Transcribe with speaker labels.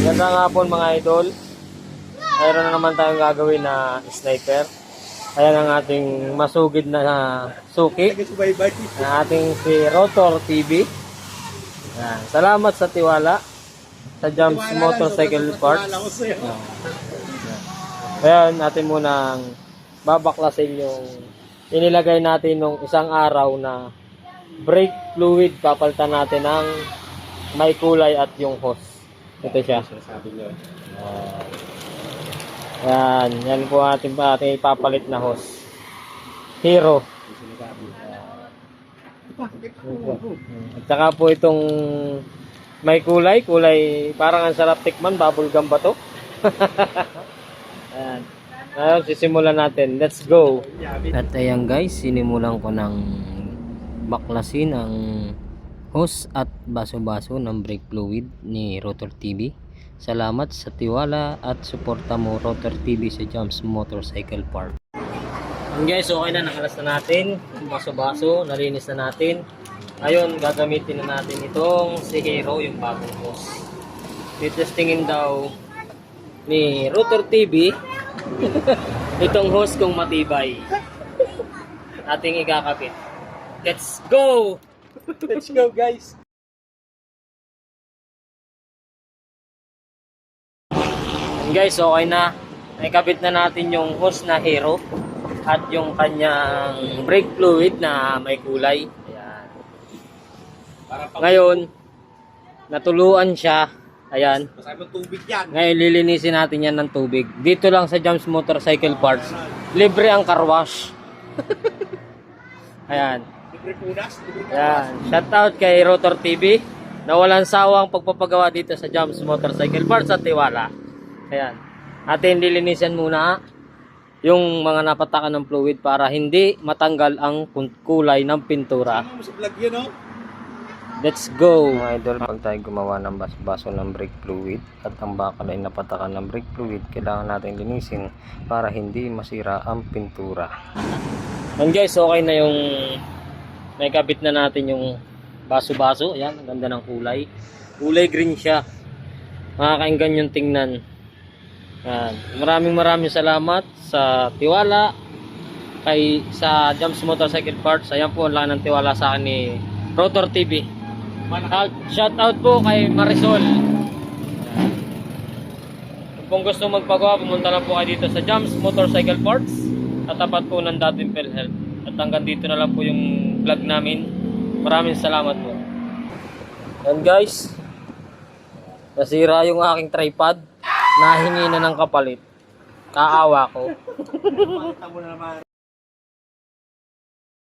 Speaker 1: Gandang hapon mga idol. Mayroon na naman tayong gagawin na sniper. Ayan ang ating masugid na suki. Ang ating si Rotor TV. Ayan. Salamat sa tiwala sa Jumps Motorcycle Parts. Ayan, natin munang babaklasin yung inilagay natin nung isang araw na brake fluid. Papalitan natin ng may kulay at yung hose. Ito siya. Yan po ating ipapalit na hose. Hero. At saka po itong may kulay parang ang sarap tikman, bubble gum ba to? Ayan. Ngayon sisimulan natin. Let's go. At ayan guys, sinimulan ko ng baklasin ang hose at baso-baso ng brake fluid ni Rotor TV. Salamat sa tiwala at suporta mo Rotor TV sa Jumps Motorcycle Park. And guys, okay na, nakalas na natin yung baso-baso, nalinis na natin. Ngayon gagamitin na natin itong si Hero, yung bagong hose. Titestingin daw ni Rotor TV itong hose kung matibay. Ating ikakapit. Let's go!
Speaker 2: Let's go guys.
Speaker 1: And guys, okay na. Nakikabit na natin yung hose na Hero at yung kanyang brake fluid na may kulay. Ayan. Ngayon, natuluan siya. Ayan.
Speaker 2: Masama tubig yan.
Speaker 1: Ngayon, lilinisin natin yan ng tubig. Dito lang sa Jumps Motorcycle Parts. Libre ang car wash. Ayan. Ayan. Shout out kay Rotor TV na walang sawang pagpapagawa dito sa Jumps Motorcycle Parts at tiwala. Ayan. Atin lilinisin muna yung mga napatakan ng fluid para hindi matanggal ang kulay ng pintura. Let's go! Mga idol, pag tayo gumawa ng baso ng brake fluid at ang bakal ay napatakan ng brake fluid, kailangan natin linisin para hindi masira ang pintura. And guys, okay na yung may kabit na natin yung baso-baso. Ayan, ang ganda ng kulay. Kulay green siya. Makakainggan yung tingnan. Ayan. Maraming salamat sa tiwala sa Jumps Motorcycle Parts. Ayan po, ang laki ng tiwala sa akin ni Rotor TV. Shout out po kay Marisol. Kung gusto magpagawa, pumunta lang po kayo dito sa Jumps Motorcycle Parts at tapat po ng dating PhilHealth. At hanggang dito na lang po yung vlog namin. Maraming salamat po. And guys, nasira yung aking tripod. Nahingi na ng kapalit. Kaawa ko.